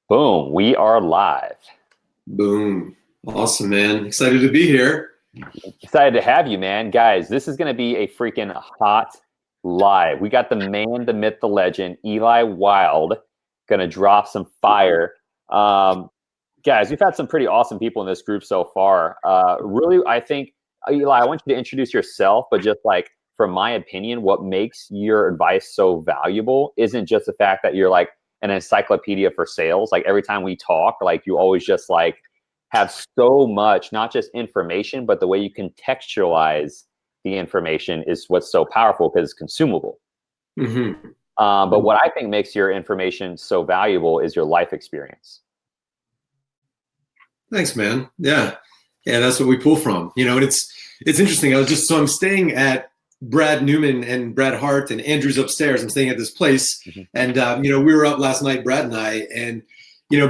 Boom, we are live. Boom. Awesome, man. Excited to be here. Excited to have you, man. Guys, this is going to be a freaking hot live. We got the man, the myth, the legend, Eli Wilde, going to drop some fire. Guys, we've had some pretty awesome people in this group so far. Really, I think, Eli, I want you to introduce yourself, but just like, from my opinion, what makes your advice so valuable isn't just the fact that you're like an encyclopedia for sales. Like every time we talk, like you always just like have so much, not just information, but the way you contextualize the information is what's so powerful because it's consumable. Mm-hmm. But what I think makes your information so valuable is your life experience. Thanks, man. Yeah, that's what we pull from. And it's interesting. I'm staying at Brad Newman and Brad Hart and Andrew's upstairs. I'm staying at this place, and we were up last night, Brad and I, and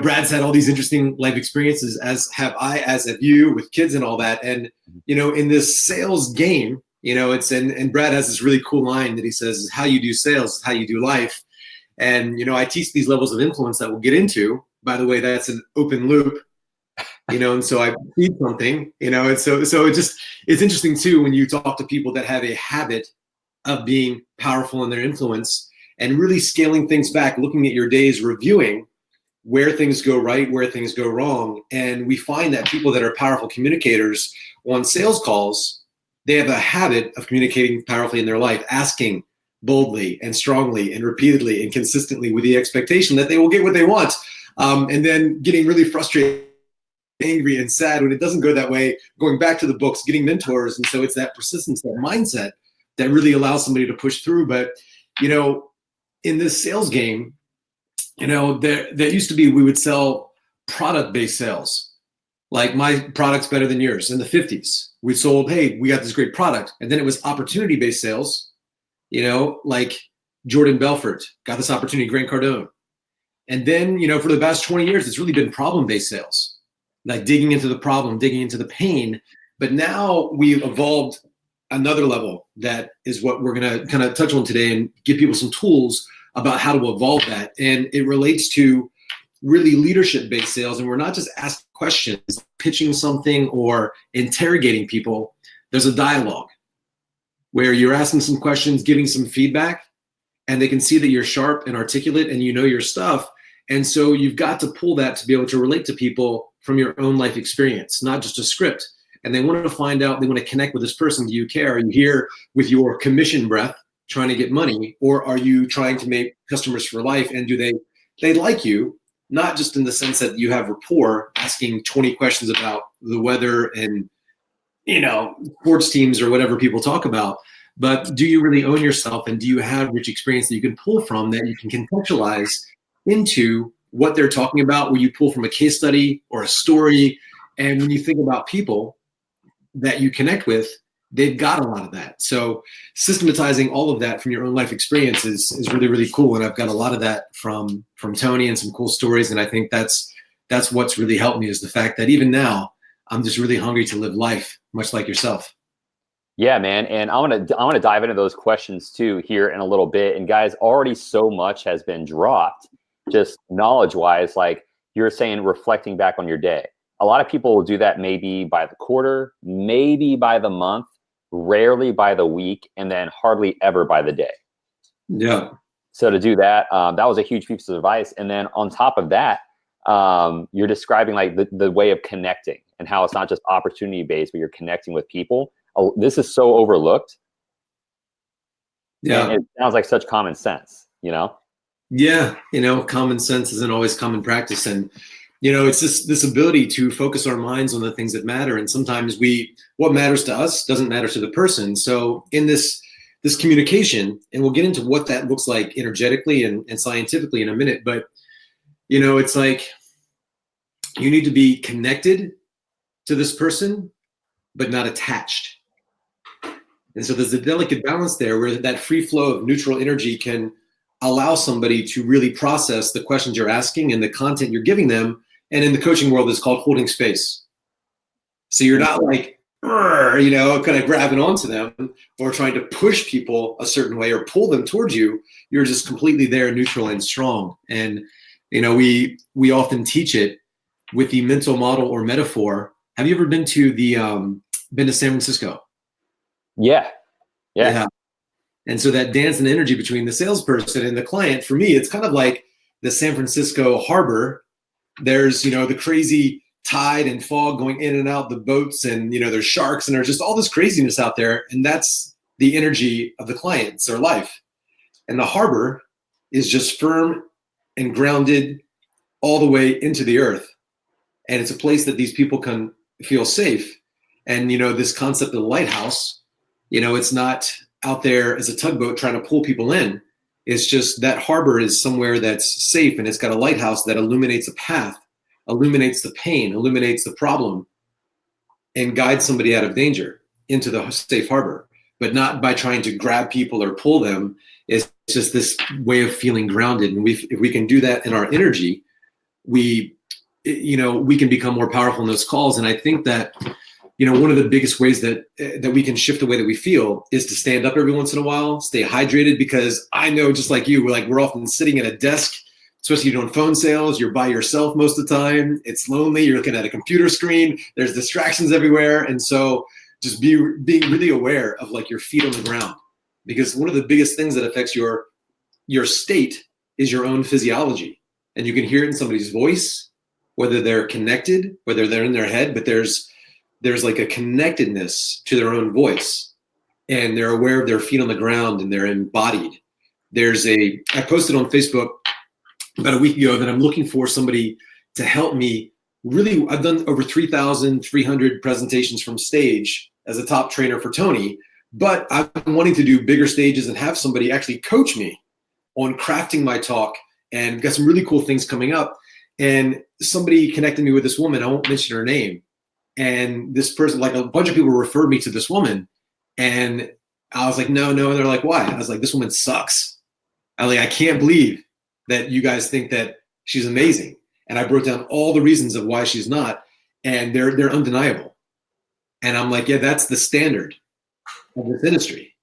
Brad's had all these interesting life experiences, as have I, as have you, with kids and all that. And in this sales game, and Brad has this really cool line that he says, "How you do sales is how you do life." And I teach these levels of influence that we'll get into. By the way, that's an open loop. And so I feed something, and so it's interesting too when you talk to people that have a habit of being powerful in their influence and really scaling things back, looking at your days, reviewing where things go right, where things go wrong. And we find that people that are powerful communicators on sales calls, they have a habit of communicating powerfully in their life, asking boldly and strongly and repeatedly and consistently with the expectation that they will get what they want, and then getting really frustrated, angry and sad when it doesn't go that way, going back to the books, getting mentors. And so it's that persistence, that mindset that really allows somebody to push through. But, in this sales game, there used to be, we would sell product-based sales. Like, my product's better than yours. In the 50s, we sold, hey, we got this great product. And then it was opportunity-based sales, like Jordan Belfort got this opportunity, Grant Cardone. And then, for the past 20 years, it's really been problem-based sales. Like digging into the problem, digging into the pain. But now we've evolved another level. That is what we're going to kind of touch on today and give people some tools about how to evolve that. And it relates to really leadership-based sales. And we're not just asking questions, pitching something or interrogating people. There's a dialogue where you're asking some questions, giving some feedback, and they can see that you're sharp and articulate and you know your stuff. And so you've got to pull that to be able to relate to people from your own life experience, not just a script. And they want to find out, they want to connect with this person. Do you care? Are you here with your commission breath trying to get money? Or are you trying to make customers for life? And do they like you, not just in the sense that you have rapport, asking 20 questions about the weather and, sports teams or whatever people talk about, but do you really own yourself? And do you have rich experience that you can pull from that you can contextualize into what they're talking about, where you pull from a case study or a story? And when you think about people that you connect with, they've got a lot of that. So systematizing all of that from your own life experience is really, really cool. And I've got a lot of that from Tony and some cool stories. And I think that's what's really helped me, is the fact that even now I'm just really hungry to live life, much like yourself. Yeah, man. And I want to dive into those questions too here in a little bit. And guys, already so much has been dropped, just knowledge-wise, like you're saying, reflecting back on your day. A lot of people will do that maybe by the quarter, maybe by the month, rarely by the week, and then hardly ever by the day. Yeah. So to do that, that was a huge piece of advice. And then on top of that, you're describing like the way of connecting and how it's not just opportunity-based, but you're connecting with people. This is so overlooked. Yeah. And it sounds like such common sense, Yeah, common sense isn't always common practice. And, it's this ability to focus our minds on the things that matter. And sometimes what matters to us doesn't matter to the person. So in this communication, and we'll get into what that looks like energetically and scientifically in a minute, but, it's like you need to be connected to this person, but not attached. And so there's a delicate balance there where that free flow of neutral energy can allow somebody to really process the questions you're asking and the content you're giving them. And in the coaching world, it's called holding space. So you're not like, kind of grabbing onto them or trying to push people a certain way or pull them towards you. You're just completely there, neutral and strong. And we often teach it with the mental model or metaphor. Have you ever been to San Francisco? Yeah. And so that dance and energy between the salesperson and the client, for me, it's kind of like the San Francisco harbor. There's, the crazy tide and fog going in and out the boats, and, there's sharks, and there's just all this craziness out there. And that's the energy of the clients, their life. And the harbor is just firm and grounded all the way into the earth. And it's a place that these people can feel safe. And, this concept of the lighthouse, it's not out there as a tugboat trying to pull people in. It's just that harbor is somewhere that's safe, and it's got a lighthouse that illuminates a path, illuminates the pain, illuminates the problem, and guides somebody out of danger into the safe harbor, but not by trying to grab people or pull them. It's just this way of feeling grounded. And if we can do that in our energy, we can become more powerful in those calls. And I think that, one of the biggest ways that we can shift the way that we feel is to stand up every once in a while, stay hydrated, because I know, just like you, we're often sitting at a desk, especially doing phone sales. You're by yourself most of the time. It's lonely. You're looking at a computer screen. There's distractions everywhere. And so just being really aware of your feet on the ground, because one of the biggest things that affects your state is your own physiology. And you can hear it in somebody's voice, whether they're connected, whether they're in their head, but there's like a connectedness to their own voice, and they're aware of their feet on the ground, and they're embodied. I posted on Facebook about a week ago that I'm looking for somebody to help me. Really, I've done over 3,300 presentations from stage as a top trainer for Tony, but I'm wanting to do bigger stages and have somebody actually coach me on crafting my talk, and got some really cool things coming up. And somebody connected me with this woman. I won't mention her name. And this person, a bunch of people referred me to this woman. And I was like, no. And they're like, why? I was like, this woman sucks. I can't believe that you guys think that she's amazing. And I broke down all the reasons of why she's not. And they're undeniable. And I'm like, yeah, that's the standard of this industry.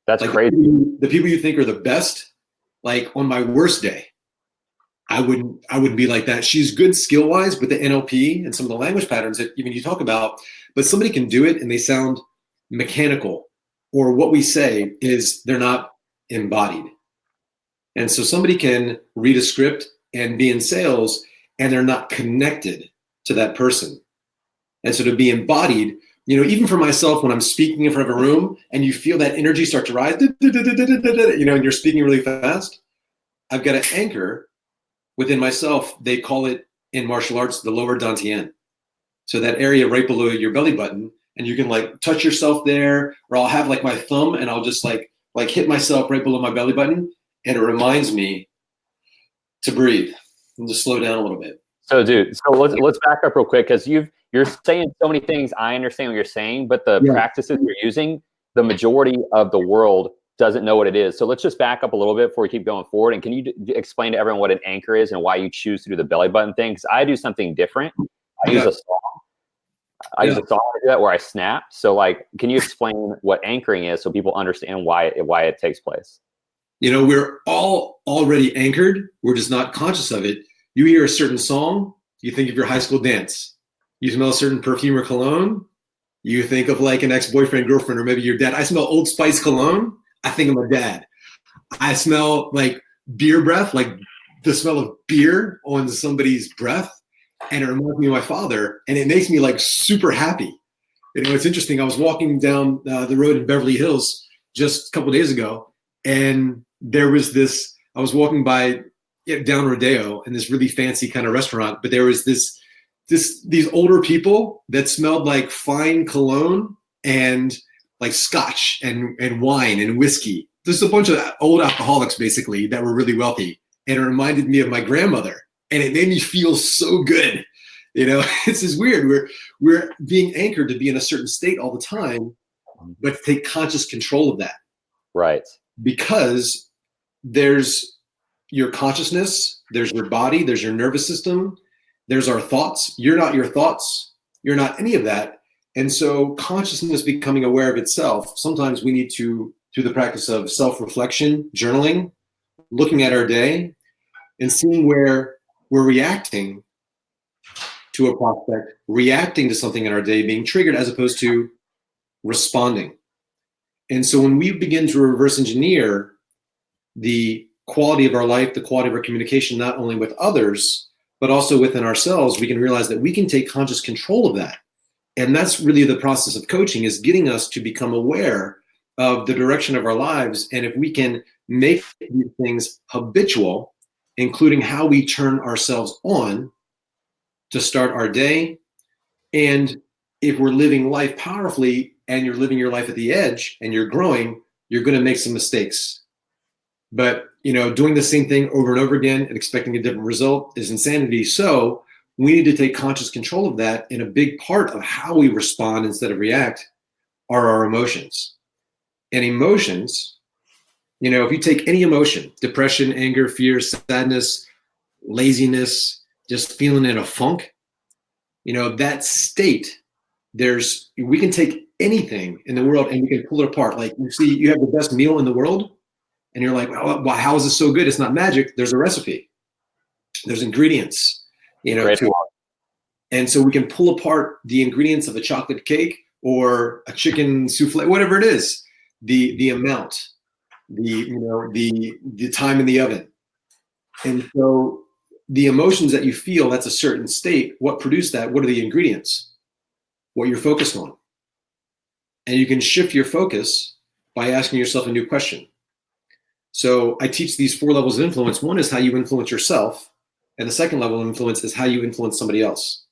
That's crazy. The people you think are the best, on my worst day, I wouldn't be like that. She's good skill wise, but the NLP and some of the language patterns that even you talk about, but somebody can do it and they sound mechanical, or what we say is they're not embodied. And so somebody can read a script and be in sales and they're not connected to that person. And so to be embodied, even for myself, when I'm speaking in front of a room and you feel that energy start to rise, and you're speaking really fast, I've got to anchor within myself. They call it in martial arts the lower dantian. So that area right below your belly button, and you can touch yourself there, or I'll have my thumb and I'll just hit myself right below my belly button, and it reminds me to breathe and to slow down a little bit. So dude, let's back up real quick, because you're saying so many things. I understand what you're saying, but the practices you're using, the majority of the world doesn't know what it is. So let's just back up a little bit before we keep going forward. And can you explain to everyone what an anchor is and why you choose to do the belly button thing? Because I do something different. I use a song. I use a song to do that, where I snap. So can you explain what anchoring is so people understand why it takes place? We're all already anchored. We're just not conscious of it. You hear a certain song, you think of your high school dance. You smell a certain perfume or cologne, you think of an ex-boyfriend, girlfriend, or maybe your dad. I smell Old Spice cologne, I think of my dad. I smell beer breath, the smell of beer on somebody's breath, and it reminds me of my father, and it makes me super happy. It's interesting. I was walking down the road in Beverly Hills just a couple of days ago, and there was this. I was walking by down Rodeo in this really fancy kind of restaurant, but there was these older people that smelled like fine cologne and scotch and wine and whiskey. There's a bunch of old alcoholics basically that were really wealthy, and it reminded me of my grandmother, and it made me feel so good. It's just weird. We're being anchored to be in a certain state all the time, but to take conscious control of that. Right. Because there's your consciousness, there's your body, there's your nervous system, there's our thoughts. You're not your thoughts. You're not any of that. And so consciousness becoming aware of itself, sometimes we need to, through the practice of self-reflection, journaling, looking at our day, and seeing where we're reacting to a prospect, reacting to something in our day, being triggered as opposed to responding. And so when we begin to reverse engineer the quality of our life, the quality of our communication, not only with others, but also within ourselves, we can realize that we can take conscious control of that. And that's really the process of coaching, is getting us to become aware of the direction of our lives. And if we can make these things habitual, including how we turn ourselves on to start our day, and if we're living life powerfully and you're living your life at the edge and you're growing, you're going to make some mistakes. But, doing the same thing over and over again and expecting a different result is insanity. So we need to take conscious control of that. And a big part of how we respond instead of react are our emotions. And emotions, if you take any emotion, depression, anger, fear, sadness, laziness, just feeling in a funk, that state, we can take anything in the world and we can pull it apart. Like, you have the best meal in the world and you're like, well, how is this so good? It's not magic. There's a recipe. There's ingredients, to it. And so we can pull apart the ingredients of a chocolate cake or a chicken souffle, whatever it is, the amount, the time in the oven. And so the emotions that you feel, that's a certain state. What produced that? What are the ingredients? What you're focused on. And you can shift your focus by asking yourself a new question. So I teach these 4 levels of influence. One is how you influence yourself. And the second level of influence is how you influence somebody else.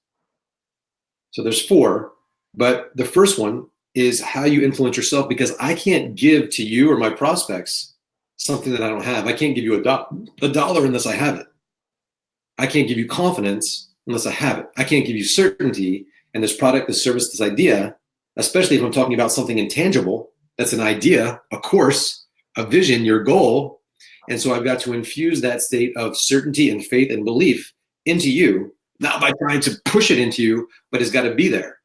So there's 4, but the first one is how you influence yourself, because I can't give to you or my prospects something that I don't have. I can't give you a dollar unless I have it. I can't give you confidence unless I have it. I can't give you certainty in this product, this service, this idea, especially if I'm talking about something intangible. That's an idea, a course, a vision, your goal. And so I've got to infuse that state of certainty and faith and belief into you, not by trying to push it into you, but it's got to be there.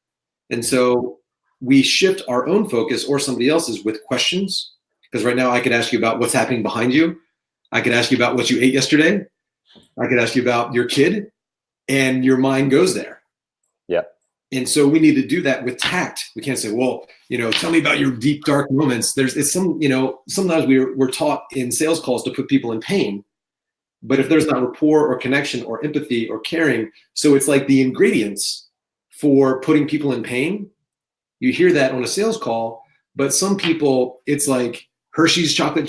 And so we shift our own focus or somebody else's with questions. Because right now I could ask you about what's happening behind you. I could ask you about what you ate yesterday. I could ask you about your kid, and your mind goes there. Yeah. And so we need to do that with tact. We can't say, well, tell me about your deep, dark moments. Sometimes we're taught in sales calls to put people in pain, but if there's not rapport or connection or empathy or caring, so it's like the ingredients for putting people in pain. You hear that on a sales call, but some people, it's like Hershey's chocolate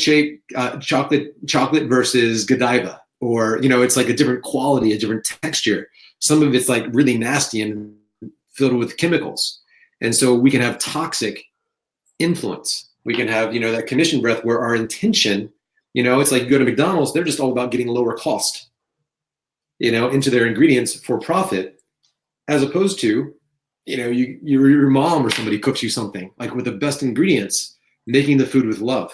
versus Godiva, or, it's like a different quality, a different texture. Some of it's like really nasty and filled with chemicals. And so we can have toxic influence. We can have, that commission breath where our intention, it's like you go to McDonald's, they're just all about getting lower cost, into their ingredients for profit, as opposed to, your mom or somebody cooks you something like with the best ingredients, making the food with love.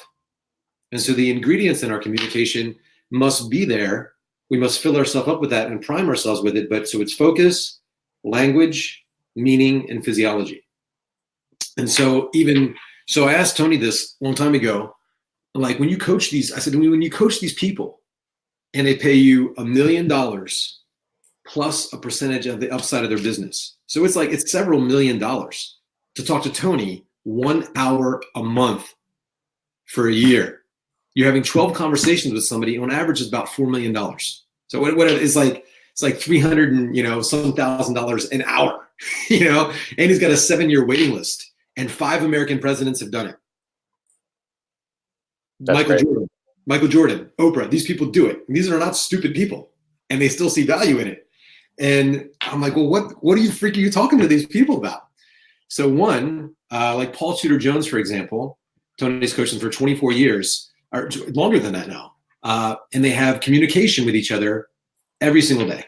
And so the ingredients in our communication must be there. We must fill ourselves up with that and prime ourselves with it. But so it's focus, language, meaning, and physiology. And so I asked Tony this a long time ago, like, when you coach these, I said, when you coach these people and they pay you $1 million plus a percentage of the upside of their business. So it's several $1 million to talk to Tony 1 hour a month for a year. You're having 12 conversations with somebody. On average, it's about $4 million. So what it's like 300 and some $1,000 an hour, and he's got a 7-year waiting list, and 5 American presidents have done it. Michael Jordan, Oprah, these people do it. These are not stupid people, and they still see value in it. And I'm like, well, what are you talking to these people about? So one, like Paul Tudor Jones, for example, Tony's coaching for 24 years, or longer than that now. And they have communication with each other every single day,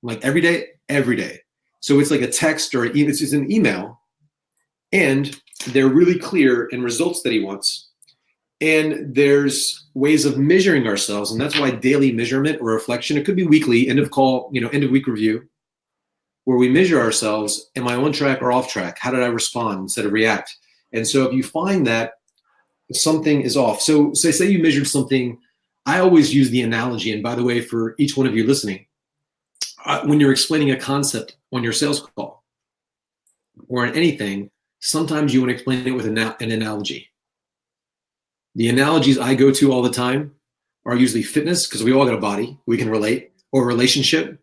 like every day. So it's like a text or it's just an email, and they're really clear in results that he wants. And there's ways of measuring ourselves, and that's why daily measurement or reflection, it could be weekly, end of week review, where we measure ourselves. Am I on track or off track? How did I respond instead of react? And so if you find that something is off, so say you measured something I always use the analogy. And by the way, for each one of you listening, when you're explaining a concept on your sales call or in anything, sometimes you want to explain it with an analogy. The analogies I go to all the time are usually fitness, because we all got a body, we can relate, or relationship.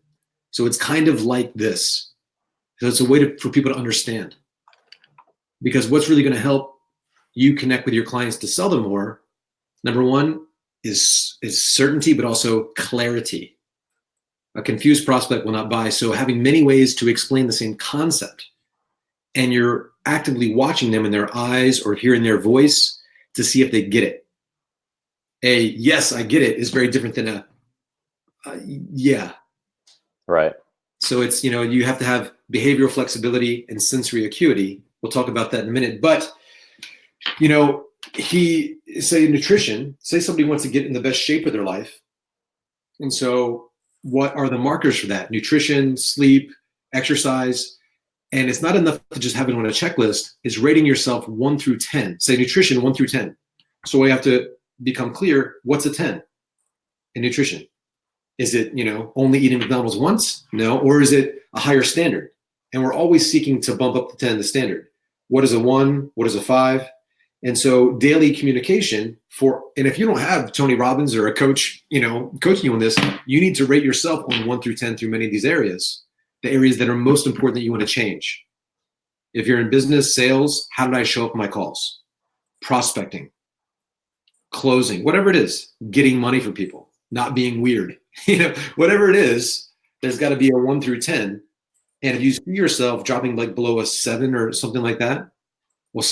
So it's kind of like this. So it's a way for people to understand. Because what's really going to help you connect with your clients to sell them more, number one, is certainty, but also clarity. A confused prospect will not buy. So having many ways to explain the same concept, and you're actively watching them in their eyes or hearing their voice to see if they get it. A yes, I get it is very different than a yeah. Right. So it's, you have to have behavioral flexibility and sensory acuity. We'll talk about that in a minute. But, say nutrition, say somebody wants to get in the best shape of their life. And so what are the markers for that? Nutrition, sleep, exercise. And it's not enough to just have it on a checklist. It's rating yourself 1 through 10. Say nutrition 1 through 10. So we have to become clear, what's a 10 in nutrition? Is it, only eating McDonald's once? No. Or is it a higher standard? And we're always seeking to bump up the 10, the standard. What is a 1? What is a 5? And so daily communication and if you don't have Tony Robbins or a coach, coaching you on this, you need to rate yourself on 1 through 10 through many of these areas, the areas that are most important that you want to change. If you're in business, sales, how did I show up in my calls? Prospecting, closing, whatever it is, getting money for people, not being weird, whatever it is, there's got to be a 1 through 10. And if you see yourself dropping like below a 7 or something like that, well,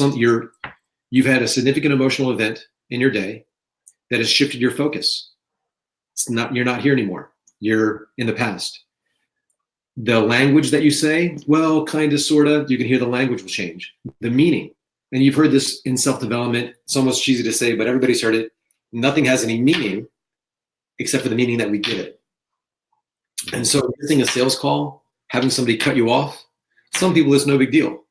you've had a significant emotional event in your day that has shifted your focus. You're not here anymore. You're in the past. The language that you say, well, kind of, sort of, you can hear the language will change. The meaning. And you've heard this in self-development. It's almost cheesy to say, but everybody's heard it. Nothing has any meaning except for the meaning that we give it. And so missing a sales call, having somebody cut you off, some people it's no big deal.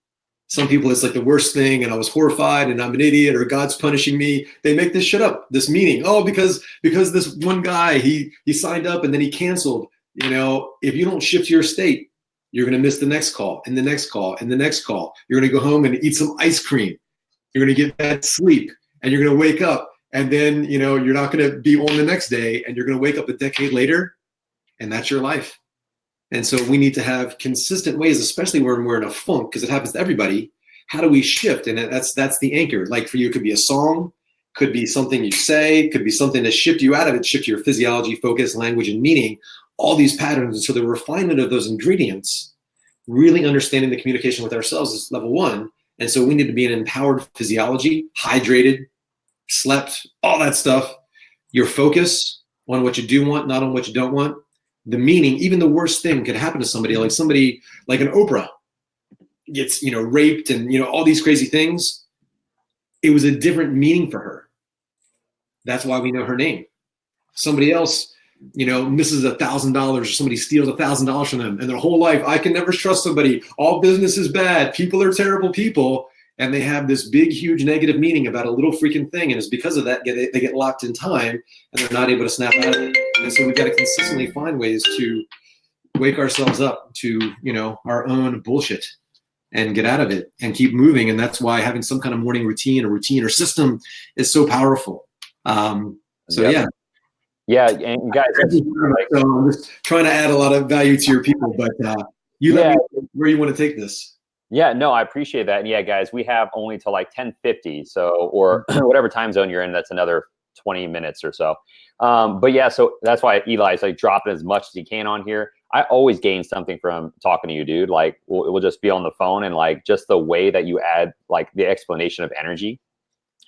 Some people it's like the worst thing, and I was horrified, and I'm an idiot, or God's punishing me. They make this shit up, this meaning. Oh, because this one guy, he signed up and then he canceled. If you don't shift your state, you're going to miss the next call and the next call and the next call. You're going to go home and eat some ice cream. You're going to get bad sleep, and you're going to wake up, and then, you're not going to be on the next day, and you're going to wake up a decade later, and that's your life. And so we need to have consistent ways, especially when we're in a funk, because it happens to everybody. How do we shift? And that's the anchor. Like for you, it could be a song, could be something you say, could be something to shift you out of it, shift your physiology, focus, language, and meaning, all these patterns. And so the refinement of those ingredients, really understanding the communication with ourselves is level 1. And so we need to be an empowered physiology, hydrated, slept, all that stuff. Your focus on what you do want, not on what you don't want. The meaning, even the worst thing could happen to somebody like an Oprah gets, raped and, all these crazy things. It was a different meaning for her. That's why we know her name. Somebody else, misses $1,000 or somebody steals $1,000 from them, and their whole life, I can never trust somebody. All business is bad. People are terrible people. And they have this big, huge negative meaning about a little freaking thing. And it's because of that, they get locked in time and they're not able to snap out of it. And so we've got to consistently find ways to wake ourselves up to, our own bullshit and get out of it and keep moving. And that's why having some kind of morning routine or system is so powerful. Yeah. Yeah. And guys, so I'm just trying to add a lot of value to your people, but let me know where you want to take this. Yeah, no, I appreciate that. And yeah, guys, we have only till like 10:50. So, or whatever time zone you're in, that's another 20 minutes or so. But yeah, so that's why Eli's like dropping as much as he can on here. I always gain something from talking to you, dude. Like we'll just be on the phone, and like just the way that you add like the explanation of energy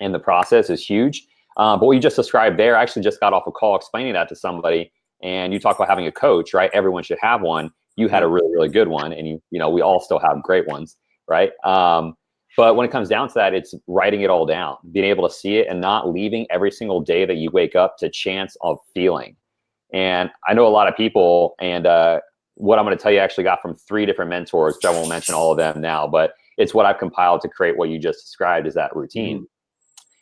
in the process is huge. But what you just described there, I actually just got off a call explaining that to somebody, and you talk about having a coach, right? Everyone should have one. You had a really, really good one, and we all still have great ones, right? But when it comes down to that, it's writing it all down, being able to see it and not leaving every single day that you wake up to chance of feeling. And I know a lot of people, and what I'm going to tell you I actually got from 3 different mentors, which I won't mention all of them now, but it's what I've compiled to create what you just described as that routine.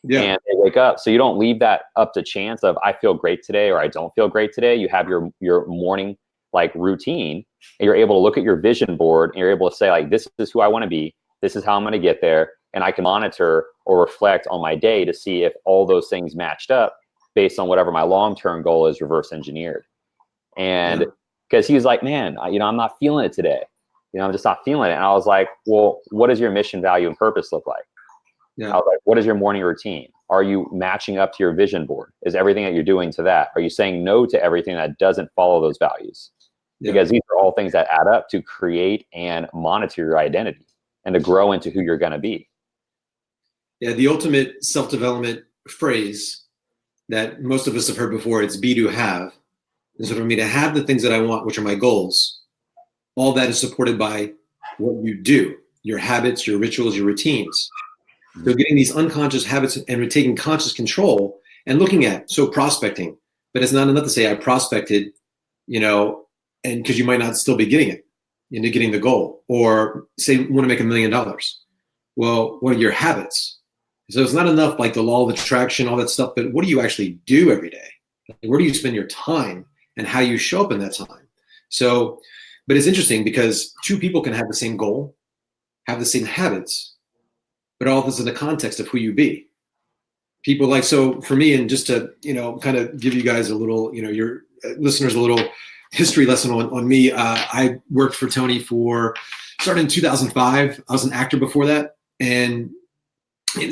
Yeah. and they wake up. So you don't leave that up to chance of I feel great today or I don't feel great today. You have your morning like routine, and you're able to look at your vision board and you're able to say like, this is who I want to be. This is how I'm going to get there. And I can monitor or reflect on my day to see if all those things matched up based on whatever my long-term goal is reverse engineered. And because he was like, man, I'm not feeling it today. I'm just not feeling it. And I was like, well, what does your mission, value, and purpose look like? Yeah. I was like, what is your morning routine? Are you matching up to your vision board? Is everything that you're doing to that? Are you saying no to everything that doesn't follow those values? Yeah. Because these are all things that add up to create and monitor your identity and to grow into who you're going to be. Yeah, the ultimate self-development phrase that most of us have heard before, it's be to have. And so for me to have the things that I want, which are my goals, all that is supported by what you do, your habits, your rituals, your routines. So getting these unconscious habits and taking conscious control and looking at, so prospecting, but it's not enough to say I prospected, and because you might not still be getting it, getting the goal, or say you want to make $1 million. Well, what are your habits? So it's not enough like the law of attraction, all that stuff, but what do you actually do every day? Where do you spend your time and how you show up in that time? So, but it's interesting because two people can have the same goal, have the same habits, but all this in the context of who you be. People like, so for me, and just to, kind of give you guys a little, your listeners a little history lesson on me. I worked for Tony started in 2005. I was an actor before that. And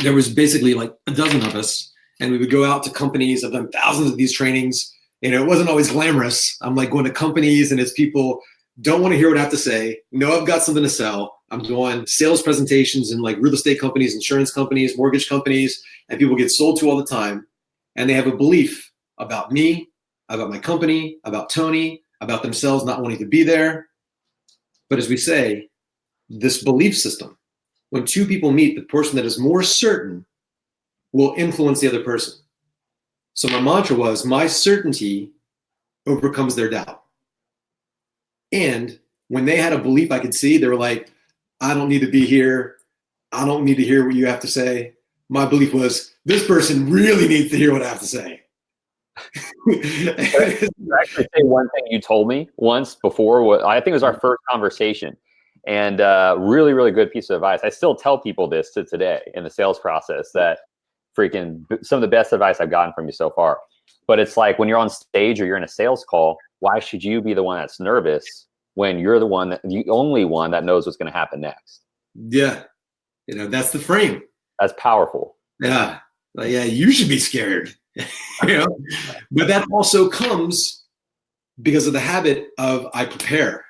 there was basically like a dozen of us, and we would go out to companies. I've done thousands of these trainings. It wasn't always glamorous. I'm like going to companies and it's people don't want to hear what I have to say. No, I've got something to sell. I'm doing sales presentations in like real estate companies, insurance companies, mortgage companies, and people get sold to all the time. And they have a belief about me, about my company, about Tony, about themselves not wanting to be there. But as we say, this belief system, when two people meet, the person that is more certain will influence the other person. So my mantra was, my certainty overcomes their doubt. And when they had a belief I could see, they were like, I don't need to be here. I don't need to hear what you have to say. My belief was, this person really needs to hear what I have to say. Actually say one thing you told me once before. I think it was our first conversation. And really, really good piece of advice. I still tell people this to today in the sales process, that freaking some of the best advice I've gotten from you so far. But it's like when you're on stage or you're in a sales call, why should you be the one that's nervous when you're the only one that knows what's going to happen next? Yeah. That's the frame. That's powerful. Yeah. You should be scared. But that also comes because of the habit of I prepare.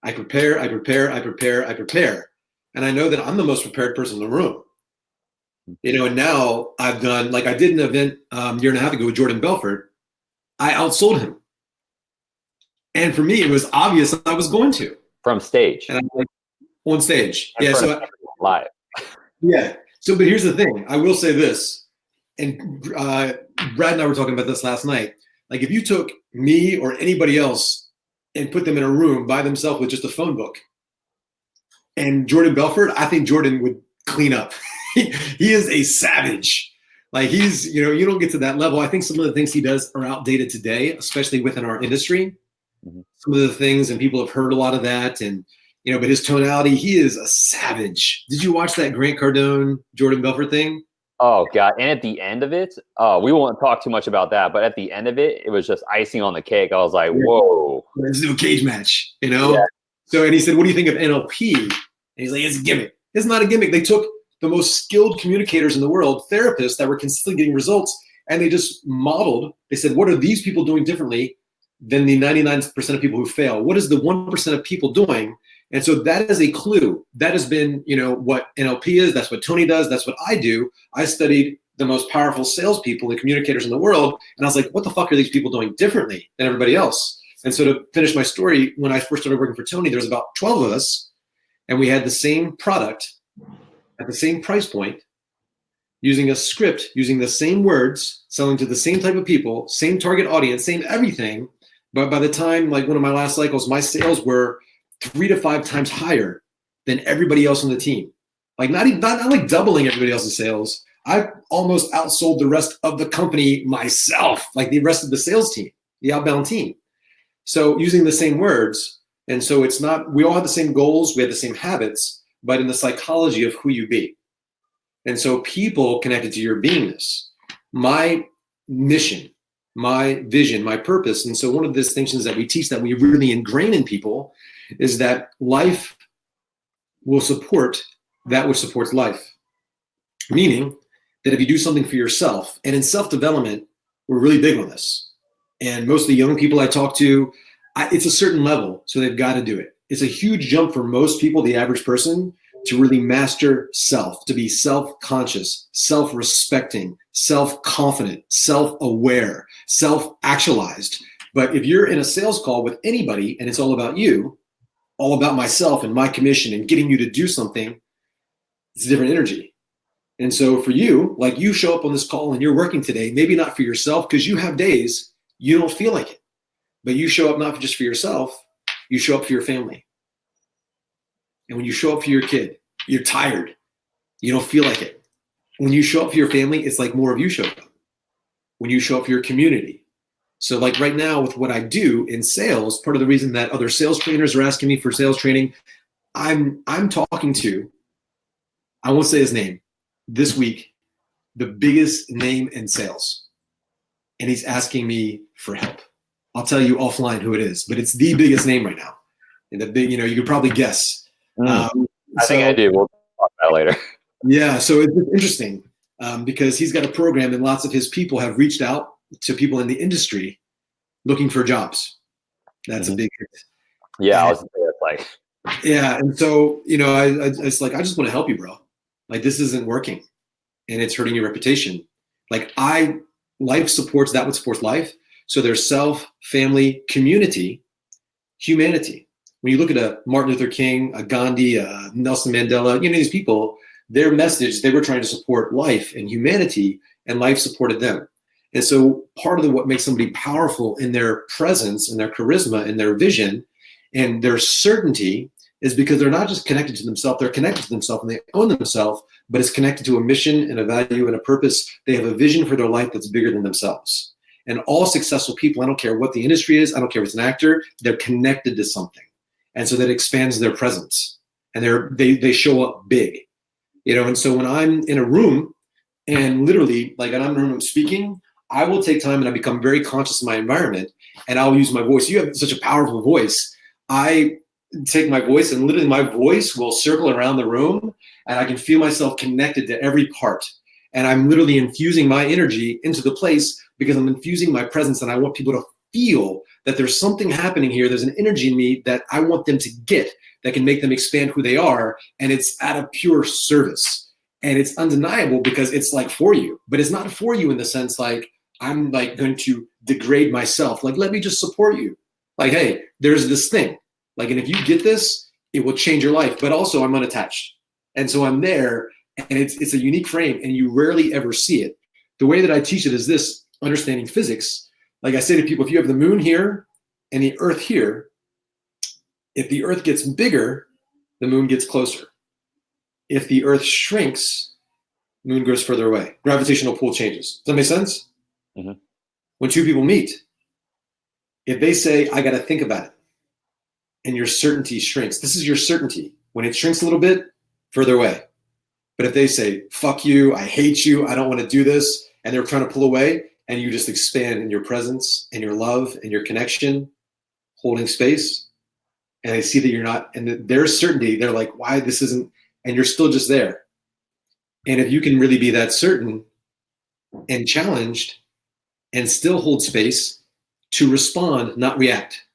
I prepare. And I know that I'm the most prepared person in the room. And now I've done, like I did an event a year and a half ago with Jordan Belfort. I outsold him. And for me, it was obvious I was going to. From stage. And I'm like, on stage. Yeah. So live. Yeah. So, but here's the thing. I will say this. And Brad and I were talking about this last night. Like if you took me or anybody else and put them in a room by themselves with just a phone book and Jordan Belfort, I think Jordan would clean up. He is a savage. Like he's, you don't get to that level. I think some of the things he does are outdated today, especially within our industry. Mm-hmm. Some of the things, and people have heard a lot of that, and but his tonality, he is a savage. Did you watch that Grant Cardone, Jordan Belfort thing? Oh God. And at the end of it, we won't talk too much about that, but at the end of it, it was just icing on the cake. I was like, whoa. It's a cage match, Yeah. So, and he said, what do you think of NLP? And he's like, it's a gimmick. It's not a gimmick. They took the most skilled communicators in the world, therapists that were consistently getting results, and they just modeled. They said, what are these people doing differently than the 99% of people who fail? What is the 1% of people doing? And so that is a clue. That has been, what NLP is. That's what Tony does. That's what I do. I studied the most powerful salespeople and communicators in the world. And I was like, what the fuck are these people doing differently than everybody else? And so to finish my story, when I first started working for Tony, there was about 12 of us, and we had the same product at the same price point, using a script, using the same words, selling to the same type of people, same target audience, same everything. But by the time, like one of my last cycles, my sales were 3 to 5 times higher than everybody else on the team. Like not like doubling everybody else's sales. I almost outsold the rest of the company myself, like the rest of the sales team, the outbound team. So using the same words. And so it's not, we all have the same goals, we have the same habits, but in the psychology of who you be. And so people connected to your beingness, my mission, my vision, my purpose. And so one of the distinctions that we teach that we really ingrain in people is that life will support that which supports life. Meaning that if you do something for yourself, and in self-development, we're really big on this. And most of the young people I talk to, it's a certain level, so they've got to do it. It's a huge jump for most people, the average person, to really master self, to be self-conscious, self-respecting, self-confident, self-aware, self-actualized. But if you're in a sales call with anybody and it's all about you, all about myself and my commission and getting you to do something, it's a different energy. And so for you, like you show up on this call and you're working today, maybe not for yourself because you have days you don't feel like it, but you show up not just for yourself, you show up for your family. And when you show up for your kid, you're tired. You don't feel like it. When you show up for your family, it's like more of you show up. When you show up for your community. So like right now with what I do in sales, part of the reason that other sales trainers are asking me for sales training, I'm talking to, I won't say his name, this week, the biggest name in sales. And he's asking me for help. I'll tell you offline who it is, but it's the biggest name right now. And the big, you could probably guess. I think I do. We'll talk about that later. Yeah, so it's interesting because he's got a program and lots of his people have reached out to people in the industry looking for jobs. That's a big hit. Yeah, I was like. Yeah, and so, it's like, I just want to help you, bro. Like, this isn't working and it's hurting your reputation. Like, life supports that which supports life. So there's self, family, community, humanity. When you look at a Martin Luther King, a Gandhi, a Nelson Mandela, these people, their message, they were trying to support life and humanity, and life supported them. And so part of what makes somebody powerful in their presence and their charisma and their vision and their certainty is because they're not just connected to themselves, they're connected to themselves and they own themselves, but it's connected to a mission and a value and a purpose. They have a vision for their life that's bigger than themselves. And all successful people, I don't care what the industry is, I don't care if it's an actor, they're connected to something. And so that expands their presence and they show up big, and so when I'm in a room and literally like I'm in a room speaking, I will take time and I become very conscious of my environment and I'll use my voice. You have such a powerful voice. I take my voice and literally my voice will circle around the room and I can feel myself connected to every part. And I'm literally infusing my energy into the place because I'm infusing my presence and I want people to feel that there's something happening here. There's an energy in me that I want them to get that can make them expand who they are. And it's out of pure service. And it's undeniable because it's like for you, but it's not for you in the sense like I'm like going to degrade myself. Like, let me just support you. Like, hey, there's this thing. Like, and if you get this, it will change your life. But also I'm unattached. And so I'm there and it's a unique frame and you rarely ever see it. The way that I teach it is this, understanding physics. Like I say to people, if you have the moon here and the earth here, if the earth gets bigger, the moon gets closer. If the earth shrinks, the moon goes further away. Gravitational pull changes. Does that make sense? Mm-hmm. When two people meet, if they say, I got to think about it, and your certainty shrinks, this is your certainty. When it shrinks a little bit, further away. But if they say, fuck you, I hate you, I don't want to do this, and they're trying to pull away, and you just expand in your presence and your love and your connection, holding space, and they see that you're not, and their certainty, they're like, why this isn't, and you're still just there. And if you can really be that certain and challenged and still hold space to respond, not react.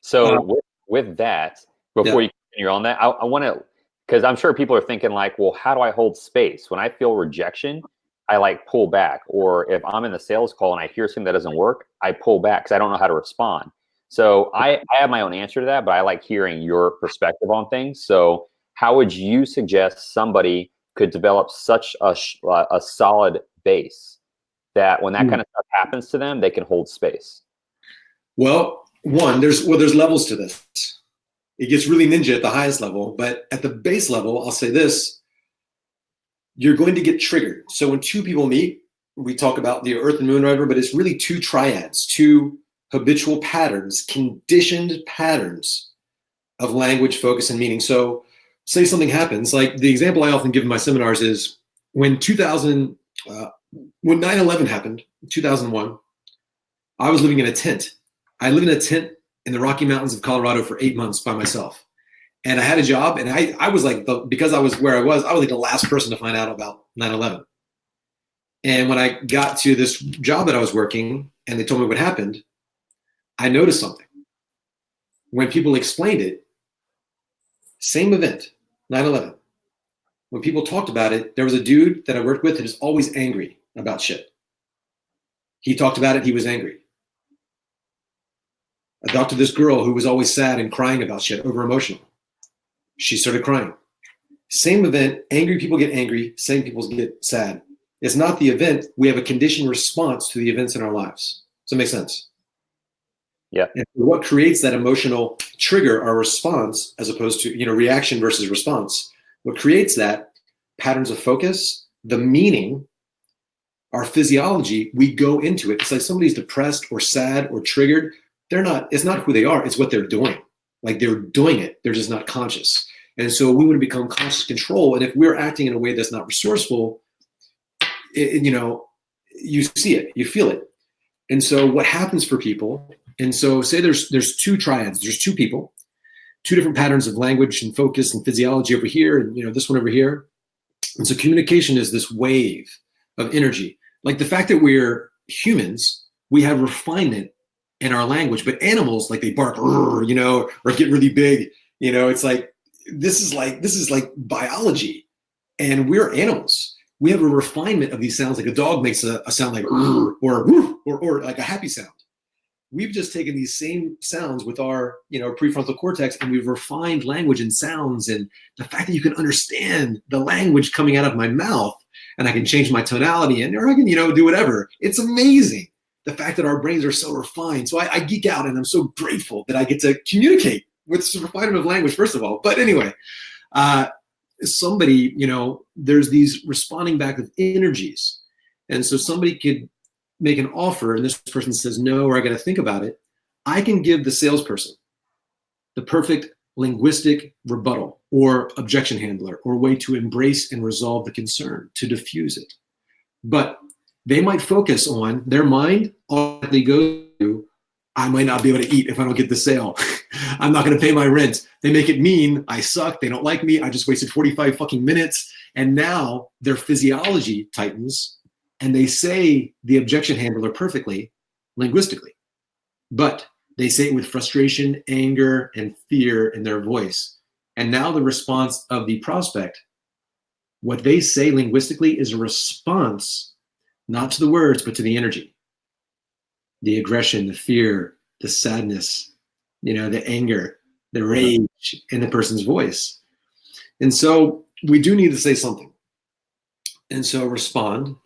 So with that, before you continue on that, I want to, because I'm sure people are thinking like, well, how do I hold space? When I feel rejection, I like pull back. Or if I'm in the sales call and I hear something that doesn't work, I pull back because I don't know how to respond. So I have my own answer to that, but I like hearing your perspective on things. So how would you suggest somebody could develop such a solid base that when that kind of stuff happens to them, they can hold space? Well, there's levels to this. It gets really ninja at the highest level, but at the base level, I'll say this. you're going to get triggered. So when two people meet, we talk about the earth and moon, whatever, but it's really two triads, two habitual patterns, conditioned patterns of language, focus, and meaning. So say something happens, like the example I often give in my seminars is when 9/11 happened, 2001, I was living in a tent. I lived in a tent in the Rocky Mountains of Colorado for 8 months by myself. And I had a job, and I was like, because I was where I was like the last person to find out about 9/11. And when I got to this job that I was working and they told me what happened, I noticed something. When people explained it, same event, 9/11. When people talked about it, there was a dude that I worked with that is always angry about shit. He talked about it, he was angry. I talked to this girl who was always sad and crying about shit, over emotional. She started crying. Same event, angry people get angry, same people get sad. It's not the event, we have a conditioned response to the events in our lives. Does that make sense? Yeah. And what creates that emotional trigger, our response, as opposed to, reaction versus response, what creates that, patterns of focus, the meaning, our physiology, we go into it. It's like somebody's depressed or sad or triggered. It's not who they are, it's what they're doing. Like they're doing it, they're just not conscious. And so we want to become conscious control. And if we're acting in a way that's not resourceful, you see it, you feel it. And so what happens for people, and so say there's two triads, there's two people, two different patterns of language and focus and physiology over here, and this one over here. And so communication is this wave of energy. Like the fact that we're humans, we have refinement in our language, but animals, like they bark, or get really big. It's like this is like biology, and we're animals. We have a refinement of these sounds. Like a dog makes a sound like or like a happy sound. We've just taken these same sounds with our prefrontal cortex, and we've refined language and sounds. And the fact that you can understand the language coming out of my mouth, and I can change my tonality, or I can do whatever. It's amazing. The fact that our brains are so refined. So I geek out, and I'm so grateful that I get to communicate with some refinement of language, first of all. But anyway, somebody, there's these responding back with energies. And so somebody could make an offer and this person says no, or I got to think about it. I can give the salesperson the perfect linguistic rebuttal or objection handler or way to embrace and resolve the concern, to diffuse it. But they might focus on, their mind automatically goes to, I might not be able to eat if I don't get the sale. I'm not going to pay my rent. They make it mean, I suck, they don't like me, I just wasted 45 fucking minutes. And now their physiology tightens and they say the objection handler perfectly, linguistically. But they say it with frustration, anger, and fear in their voice. And now the response of the prospect, what they say linguistically is a response not to the words, but to the energy, the aggression, the fear, the sadness, the anger, the rage in the person's voice. And so we do need to say something. And so respond.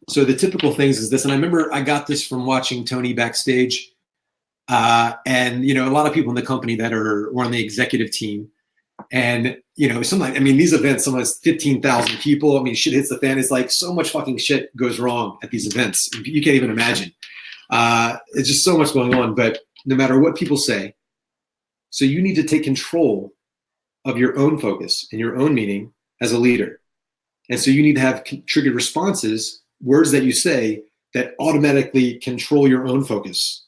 So the typical things is this, and I remember I got this from watching Tony backstage, and a lot of people in the company that were on the executive team. And sometimes, these events, sometimes 15,000 people. Shit hits the fan. It's like so much fucking shit goes wrong at these events. You can't even imagine. It's just so much going on. But no matter what people say, so you need to take control of your own focus and your own meaning as a leader. And so you need to have triggered responses, words that you say that automatically control your own focus.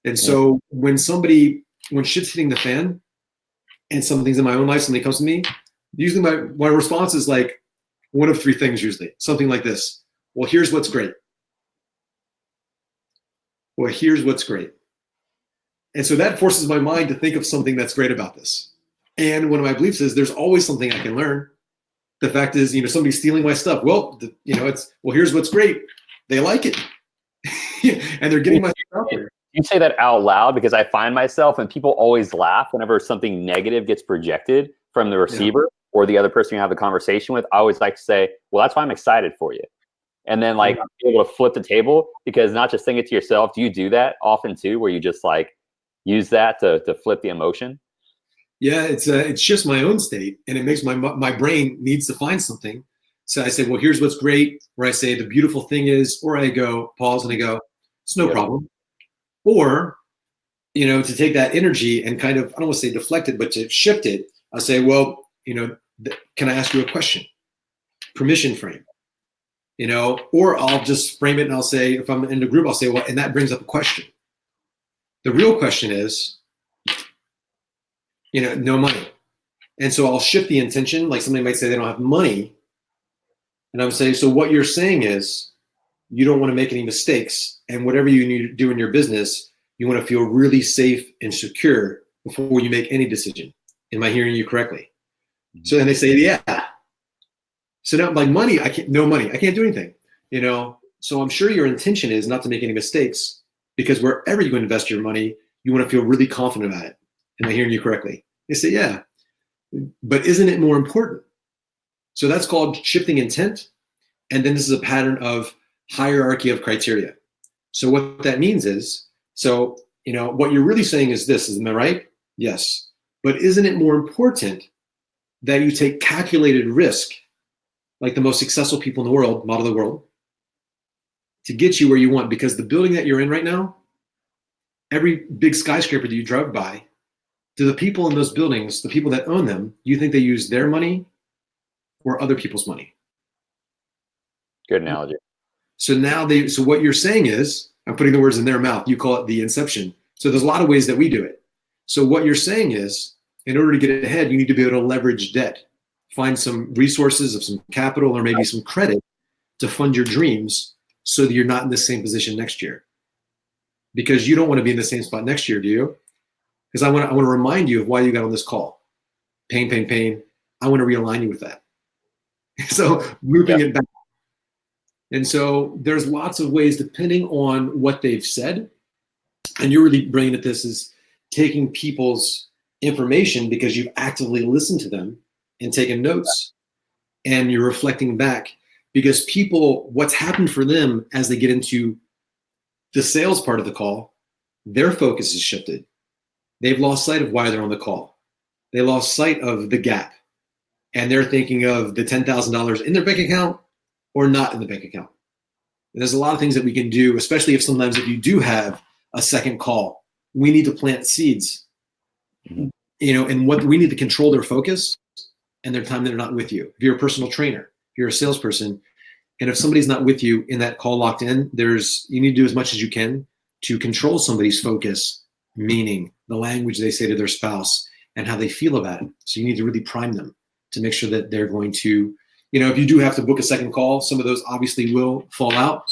And so when shit's hitting the fan, and some things in my own life, something comes to me, usually my response is like one of three things usually. Something like this. Well, here's what's great. Well, here's what's great. And so that forces my mind to think of something that's great about this. And one of my beliefs is there's always something I can learn. The fact is, somebody's stealing my stuff. Well, here's what's great. They like it. And they're getting my stuff out there. You say that out loud, because I find myself, and people always laugh whenever something negative gets projected from the receiver or the other person you have the conversation with. I always like to say, well, that's why I'm excited for you. And then be able to flip the table, because not just think it to yourself. Do you do that often too, where you just use that to flip the emotion? Yeah, it's just my own state, and it makes my brain needs to find something So I say, well, here's what's great. Or I say, the beautiful thing is, or I go, pause and I go, it's no problem. Or, to take that energy and kind of, I don't want to say deflect it, but to shift it, I'll say, well, can I ask you a question? Permission frame, or I'll just frame it and I'll say, if I'm in the group, I'll say, well, and that brings up a question. The real question is, no money. And so I'll shift the intention. Like somebody might say they don't have money. And I would say, so what you're saying is you don't want to make any mistakes. And whatever you need to do in your business, you want to feel really safe and secure before you make any decision. Am I hearing you correctly? So then they say, yeah. So now like money, no money. I can't do anything, So I'm sure your intention is not to make any mistakes, because wherever you invest your money, you want to feel really confident about it. Am I hearing you correctly? They say, yeah. But isn't it more important? So that's called shifting intent. And then this is a pattern of hierarchy of criteria. So what that means is, what you're really saying is this, am I right? Yes. But isn't it more important that you take calculated risk, like the most successful people in the world, model the world, to get you where you want? Because the building that you're in right now, every big skyscraper that you drove by, to the people in those buildings, the people that own them, you think they use their money or other people's money? Good analogy. So now so what you're saying is, I'm putting the words in their mouth. You call it the inception. So there's a lot of ways that we do it. So what you're saying is, in order to get ahead, you need to be able to leverage debt, find some resources of some capital or maybe some credit to fund your dreams so that you're not in the same position next year. Because you don't want to be in the same spot next year, do you? Because I want to remind you of why you got on this call. Pain, pain, pain. I want to realign you with that. So moving it back. And so there's lots of ways depending on what they've said. And you're really brilliant at this, is taking people's information because you've actively listened to them and taken notes, and you're reflecting back, because people, what's happened for them as they get into the sales part of the call, their focus is shifted. They've lost sight of why they're on the call. They lost sight of the gap, and they're thinking of the $10,000 in their bank account or not in the bank account. And there's a lot of things that we can do, especially if you do have a second call, we need to plant seeds, and what we need to control their focus and their time that they're not with you. If you're a personal trainer, if you're a salesperson, and if somebody's not with you in that call locked in, you need to do as much as you can to control somebody's focus, meaning the language they say to their spouse and how they feel about it. So you need to really prime them to make sure that they're going to, if you do have to book a second call, some of those obviously will fall out,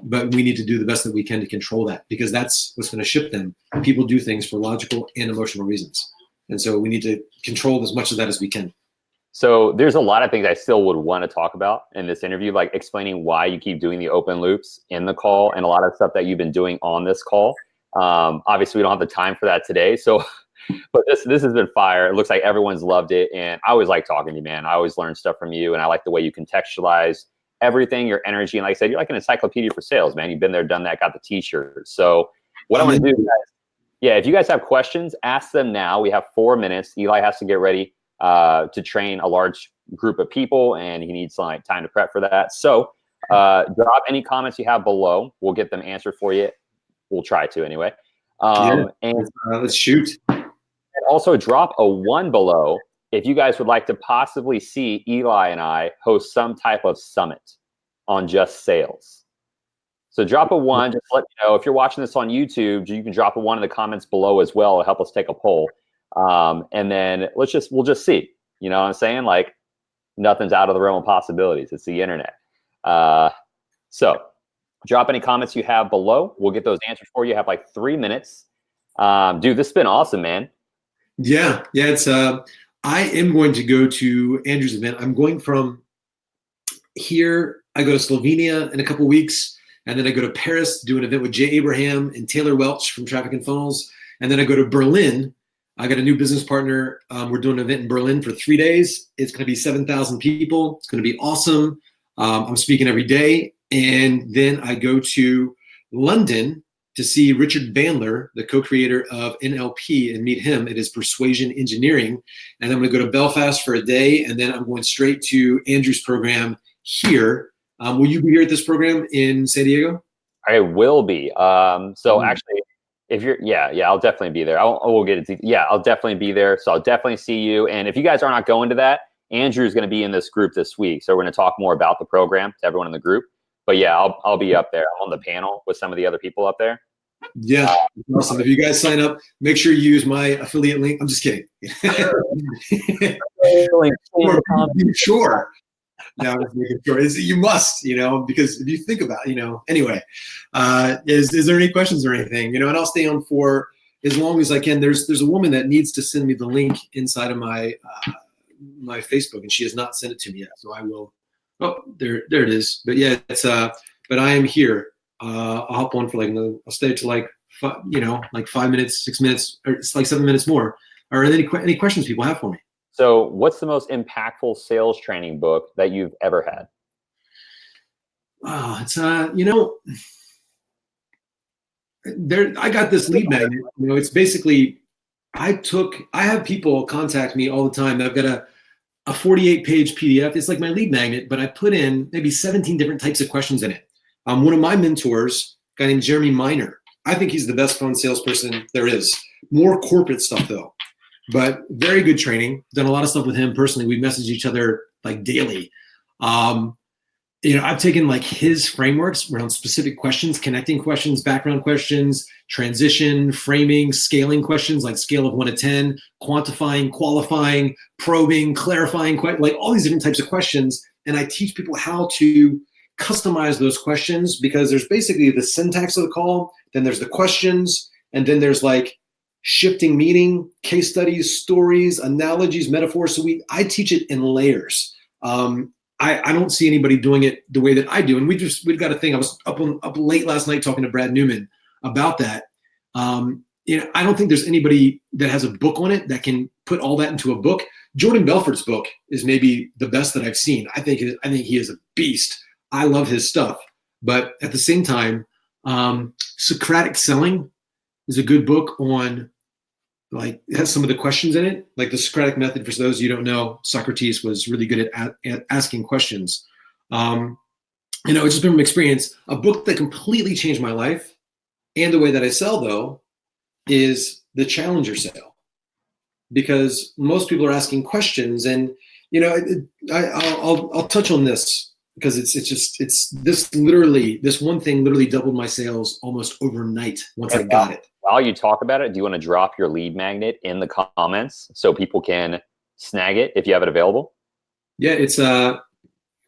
but we need to do the best that we can to control that, because that's what's going to shift them. People do things for logical and emotional reasons. And so we need to control as much of that as we can. So there's a lot of things I still would want to talk about in this interview, like explaining why you keep doing the open loops in the call and a lot of stuff that you've been doing on this call. Obviously, we don't have the time for that today. So, but this has been fire. It looks like everyone's loved it. And I always like talking to you, man. I always learn stuff from you. And I like the way you contextualize everything, your energy. And like I said, you're like an encyclopedia for sales, man. You've been there, done that, got the t-shirt. So what I'm going to do, guys, if you guys have questions, ask them now. We have 4 minutes. Eli has to get ready to train a large group of people, and he needs some time to prep for that. So drop any comments you have below. We'll get them answered for you. We'll try to anyway. And let's shoot. And also drop a 1 below if you guys would like to possibly see Eli and I host some type of summit on just sales. So drop a 1, just let me know. If you're watching this on YouTube, you can drop a 1 in the comments below as well. It'll help us take a poll. And then we'll just see, you know what I'm saying? Like, nothing's out of the realm of possibilities. It's the internet. So drop any comments you have below. We'll get those answered for you. You have like 3 minutes. Dude, this has been awesome, man. Yeah. It's, I am going to go to Andrew's event. I'm going from here. I go to Slovenia in a couple weeks, and then I go to Paris to do an event with Jay Abraham and Taylor Welch from Traffic and Funnels. And then I go to Berlin. I got a new business partner. We're doing an event in Berlin for 3 days. It's going to be 7,000 people. It's going to be awesome. I'm speaking every day. And then I go to London to see Richard Bandler, the co-creator of NLP, and meet him at his Persuasion Engineering. And I'm going to go to Belfast for a day, and then I'm going straight to Andrew's program here. Will you be here at this program in San Diego? I will be. Actually, if you're, I'll definitely be there. We'll get it. I'll definitely be there. So I'll definitely see you. And if you guys are not going to that, Andrew's going to be in this group this week. So we're going to talk more about the program to everyone in the group. But yeah, I'll be up there. I'm on the panel with some of the other people up there. Yeah, awesome. If you guys sign up, make sure you use my affiliate link. I'm just kidding. Sure. No, I'm just making sure. You must, because if you think about, anyway, is there any questions or anything, and I'll stay on for as long as I can. There's a woman that needs to send me the link inside of my my Facebook, and she has not sent it to me yet. So I will. Oh, there it is. But yeah, it's but I am here. I'll hop on for I'll stay to like 5 minutes, 6 minutes, or it's like 7 minutes more. Or any questions people have for me? So what's the most impactful sales training book that you've ever had? It's I got this lead magnet. It's basically I have people contact me all the time. I've got a 48-page PDF. It's like my lead magnet, but I put in maybe 17 different types of questions in it. One of my mentors, a guy named Jeremy Miner, I think he's the best phone salesperson there is. More corporate stuff though, but very good training. Done a lot of stuff with him personally. We message each other like daily. I've taken like his frameworks around specific questions, connecting questions, background questions, transition, framing, scaling questions, like scale of 1 to 10, quantifying, qualifying, probing, clarifying, like all these different types of questions. And I teach people how to customize those questions, because there's basically the syntax of the call, then there's the questions, and then there's like shifting meaning, case studies, stories, analogies, metaphors. So I teach it in layers. I don't see anybody doing it the way that I do. And we've got a thing. I was up late last night talking to Brad Newman about that. I don't think there's anybody that has a book on it that can put all that into a book. Jordan Belfort's book is maybe the best that I've seen. I think he is a beast. I love his stuff. But at the same time, Socratic Selling is a good book on, like, it has some of the questions in it, like the Socratic method. For those of you who don't know, Socrates was really good at asking questions. It's just been from experience. A book that completely changed my life and the way that I sell, though, is the Challenger Sale, because most people are asking questions, and I'll touch on this because it's this one thing literally doubled my sales almost overnight once I got it. While you talk about it, do you want to drop your lead magnet in the comments so people can snag it if you have it available? Yeah, it's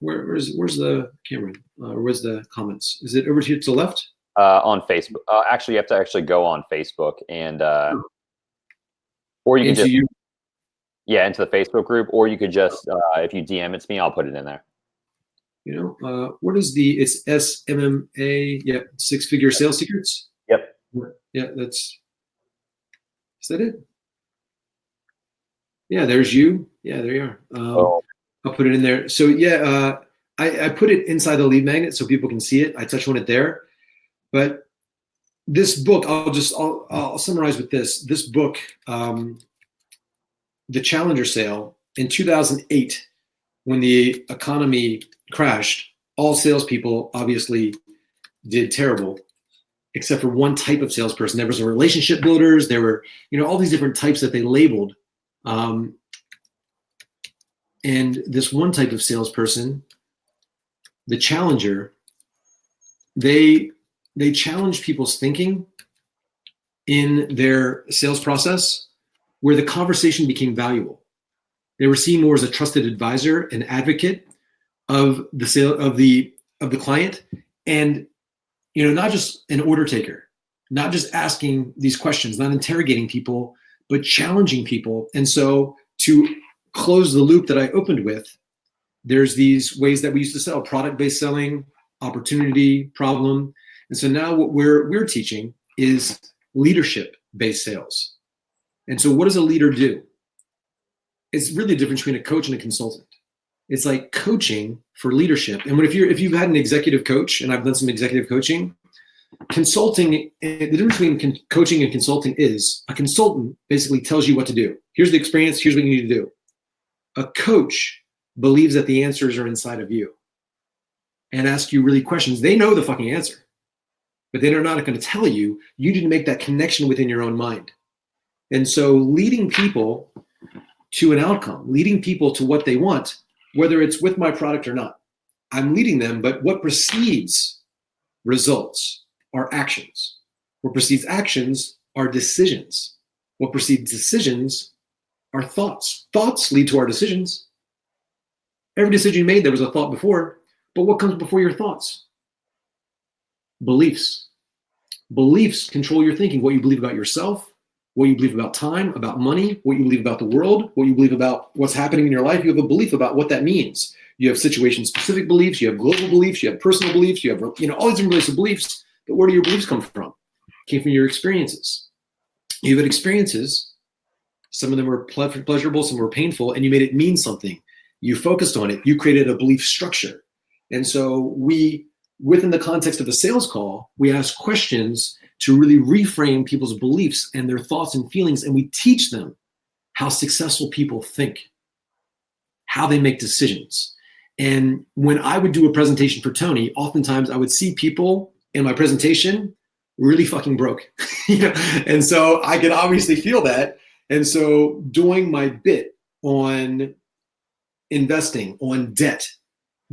where's the camera? Where's the comments? Is it over here to the left? On Facebook. Actually, you have to actually go on Facebook and or you can just into the Facebook group, or you could just if you DM it to me, I'll put it in there. What is it's SMMA? Yeah, 6-figure sales secrets. Yep. Yeah, is that it? Yeah, there's you. Yeah, there you are. I'll put it in there. So yeah, I put it inside the lead magnet so people can see it. I touch on it there. But this book, I'll summarize with this. This book, The Challenger Sale, in 2008, when the economy crashed, all salespeople obviously did terrible, except for one type of salesperson. There was relationship builders. There were, all these different types that they labeled. And this one type of salesperson, the challenger, they challenged people's thinking in their sales process, where the conversation became valuable. They were seen more as a trusted advisor, an advocate of the sale of the client, and not just an order taker, not just asking these questions, not interrogating people, but challenging people. And so to close the loop that I opened with, there's these ways that we used to sell: product-based selling, opportunity, problem. And so now what we're teaching is leadership-based sales. And so what does a leader do? It's really the difference between a coach and a consultant. It's like coaching for leadership. And if you've had an executive coach, and I've done some executive coaching, consulting, the difference between coaching and consulting is a consultant basically tells you what to do. Here's the experience. Here's what you need to do. A coach believes that the answers are inside of you and ask you really questions. They know the fucking answer, but they're not going to tell you. You need to make that connection within your own mind. And so leading people to an outcome, leading people to what they want, whether it's with my product or not, I'm leading them, but what precedes results are actions. What precedes actions are decisions. What precedes decisions are thoughts. Thoughts lead to our decisions. Every decision you made, there was a thought before, but what comes before your thoughts? Beliefs. Beliefs control your thinking, what you believe about yourself, what you believe about time, about money, what you believe about the world, what you believe about what's happening in your life. You have a belief about what that means. You have situation-specific beliefs, you have global beliefs, you have personal beliefs, you have all these different types of beliefs, but where do your beliefs come from? Came from your experiences. You've had experiences, some of them were pleasurable, some were painful, and you made it mean something. You focused on it, you created a belief structure. And so within the context of a sales call, we ask questions to really reframe people's beliefs and their thoughts and feelings, and we teach them how successful people think, how they make decisions. And when I would do a presentation for Tony, oftentimes I would see people in my presentation really fucking broke. And so I could obviously feel that. And so doing my bit on investing, on debt,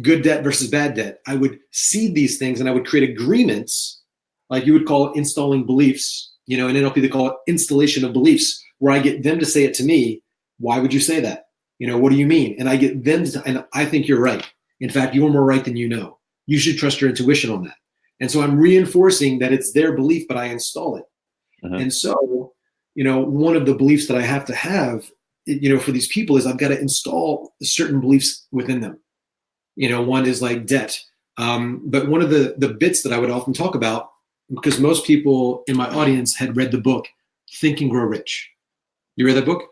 good debt versus bad debt, I would seed these things and I would create agreements, like you would call it installing beliefs, in NLP they call it installation of beliefs, where I get them to say it to me. Why would you say that? What do you mean? And I get them to, and I think you're right. In fact, you're more right than you know. You should trust your intuition on that. And so I'm reinforcing that it's their belief, but I install it. Uh-huh. And so, one of the beliefs that I have to have, for these people is I've got to install certain beliefs within them. One is like debt. But one of the bits that I would often talk about, because most people in my audience had read the book, Think and Grow Rich. You read that book?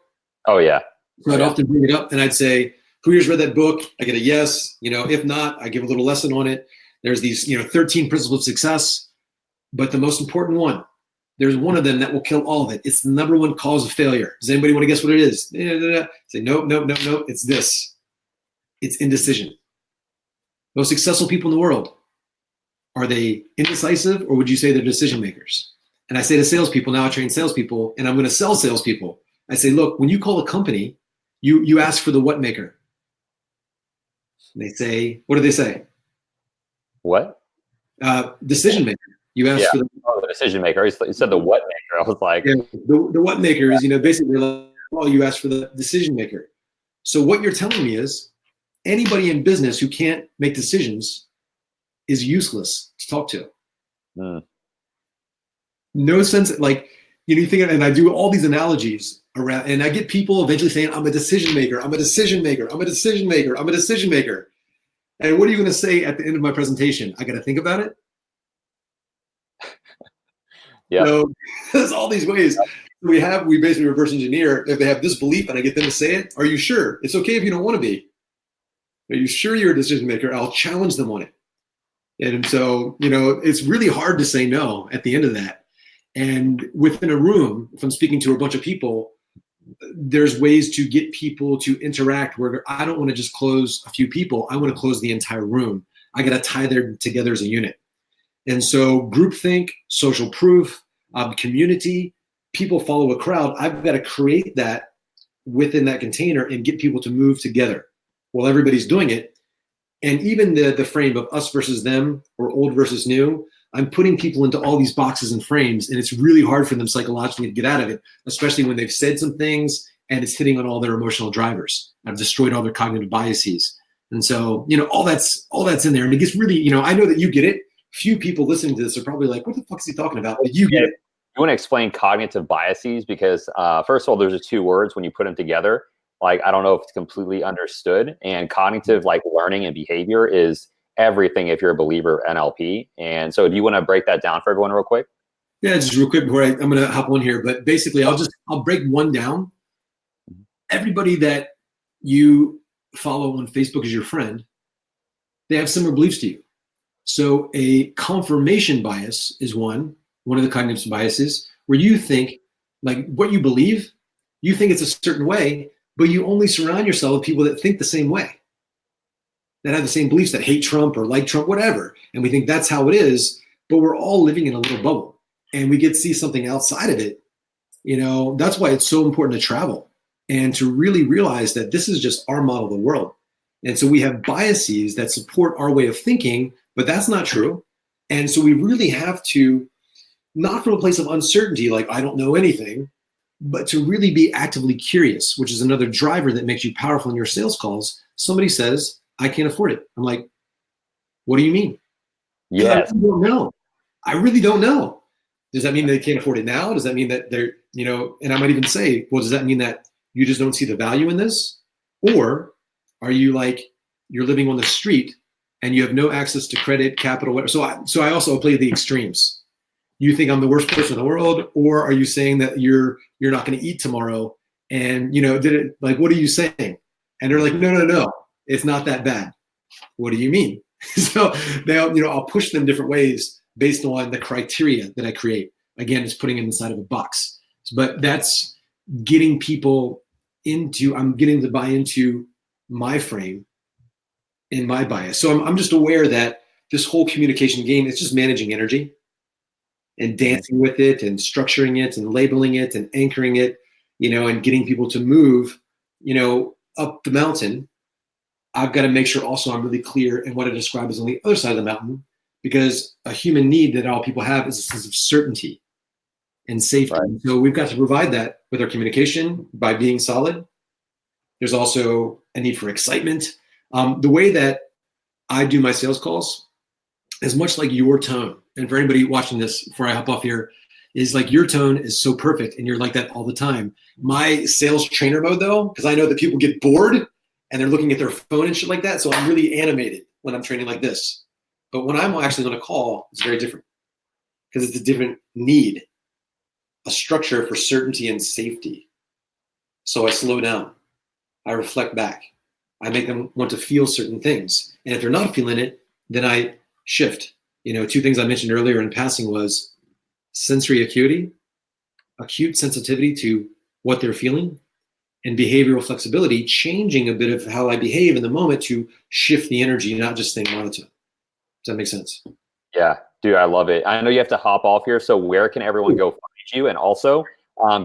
Oh, yeah. So I'd often bring it up and I'd say, who here's read that book? I get a yes. If not, I give a little lesson on it. There's these, 13 principles of success, but the most important one, there's one of them that will kill all of it. It's the number one cause of failure. Does anybody want to guess what it is? Say, no, it's this. It's indecision. Most successful people in the world, are they indecisive, or would you say they're decision makers? And I say to salespeople, now I train salespeople, and I'm going to sell salespeople. I say, look, when you call a company, you ask for the what maker. And they say, what do they say? What? Decision maker. You ask for the decision maker. You said the what maker. I was like, the what maker is, basically like, oh, you ask for the decision maker. So what you're telling me is anybody in business who can't make decisions is useless to talk to. No sense, like, you think, and I do all these analogies around, and I get people eventually saying, I'm a decision maker, I'm a decision maker, I'm a decision maker, I'm a decision maker. And what are you going to say at the end of my presentation? I got to think about it. Yeah. So there's all these ways. We basically reverse engineer. If they have this belief and I get them to say it, are you sure? It's okay if you don't want to be. Are you sure you're a decision maker? I'll challenge them on it. And so, it's really hard to say no at the end of that. And within a room, if I'm speaking to a bunch of people, there's ways to get people to interact where I don't want to just close a few people. I want to close the entire room. I got to tie them together as a unit. And so groupthink, social proof, community, people follow a crowd. I've got to create that within that container and get people to move together while everybody's doing it. And even the frame of us versus them or old versus new, I'm putting people into all these boxes and frames, and it's really hard for them psychologically to get out of it, especially when they've said some things and it's hitting on all their emotional drivers. I've destroyed all their cognitive biases. And so, all that's in there. And it gets really, I know that you get it. Few people listening to this are probably like, what the fuck is he talking about? But you get it. You want to explain cognitive biases because first of all, there's two words when you put them together. Like, I don't know if it's completely understood. And cognitive, like learning and behavior, is everything if you're a believer of NLP. And so do you want to break that down for everyone real quick? Yeah, just real quick before I'm going to hop on here. But basically, I'll break one down. Everybody that you follow on Facebook as your friend, they have similar beliefs to you. So a confirmation bias is one of the cognitive biases where you think like what you believe, you think it's a certain way, but you only surround yourself with people that think the same way, that have the same beliefs, that hate Trump or like Trump, whatever. And we think that's how it is, but we're all living in a little bubble and we get to see something outside of it. You know, that's why it's so important to travel and to really realize that this is just our model of the world. And so we have biases that support our way of thinking, but that's not true. And so we really have to, not from a place of uncertainty, like I don't know anything, but to really be actively curious, which is another driver that makes you powerful in your sales calls. Somebody says, I can't afford it. I'm like, what do you mean? Yes. I really don't know. I really don't know. Does that mean they can't afford it now? Does that mean that they're, you know, and I might even say, well, does that mean that you just don't see the value in this? Or are you like, you're living on the street and you have no access to credit, capital, whatever. So I also play the extremes. You think I'm the worst person in the world, or are you saying that you're not going to eat tomorrow? And, you know, what are you saying? And they're like, no, it's not that bad. What do you mean? So they'll, you know, I'll push them different ways based on the criteria that I create. Again, it's putting it inside of a box. But that's getting people into, I'm getting to buy into my frame and my bias. So I'm just aware that this whole communication game, it's just managing energy and dancing with it and structuring it and labeling it and anchoring it, you know, and getting people to move, you know, up the mountain. I've got to make sure also I'm really clear in what I describe as on the other side of the mountain, because a human need that all people have is a sense of certainty and safety. Right. So we've got to provide that with our communication by being solid. There's also a need for excitement. The way that I do my sales calls is much like your tone. And for anybody watching this before I hop off here, is like your tone is so perfect and you're like that all the time. My sales trainer mode though, because I know that people get bored and they're looking at their phone and shit like that. So I'm really animated when I'm training like this. But when I'm actually on a call, it's very different because it's a different need, a structure for certainty and safety. So I slow down. I reflect back. I make them want to feel certain things. And if they're not feeling it, then I shift. You know, two things I mentioned earlier in passing was sensory acuity, acute sensitivity to what they're feeling, and behavioral flexibility, changing a bit of how I behave in the moment to shift the energy, not just staying monotone. Does that make sense? Yeah, dude, I love it. I know you have to hop off here. So where can everyone go find you? And also,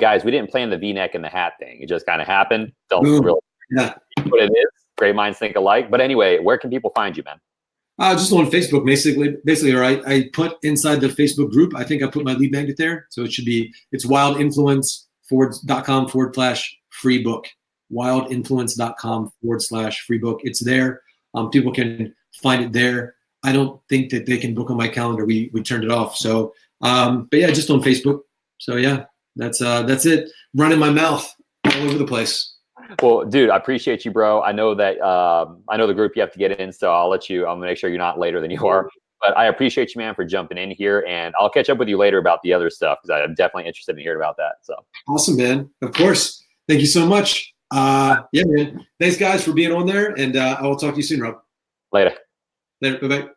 guys, we didn't plan the V-neck and the hat thing. It just kind of happened. Don't really know what it is. Great minds think alike. But anyway, where can people find you, man? Just on Facebook, basically, or I put inside the Facebook group, I think I put my lead magnet there. So it should be, it's wildinfluence.com/free book, wildinfluence.com/free book. It's there. People can find it there. I don't think that they can book on my calendar. We turned it off. So, but yeah, just on Facebook. So yeah, that's it. Running my mouth all over the place. Well, dude, I appreciate you, bro. I know that I know the group you have to get in, so I'll let you. I'm gonna make sure you're not later than you are. But I appreciate you, man, for jumping in here, and I'll catch up with you later about the other stuff because I'm definitely interested in hearing about that. So awesome, man. Of course. Thank you so much. Yeah, man. Thanks, guys, for being on there, and I will talk to you soon, Rob. Later. Bye-bye.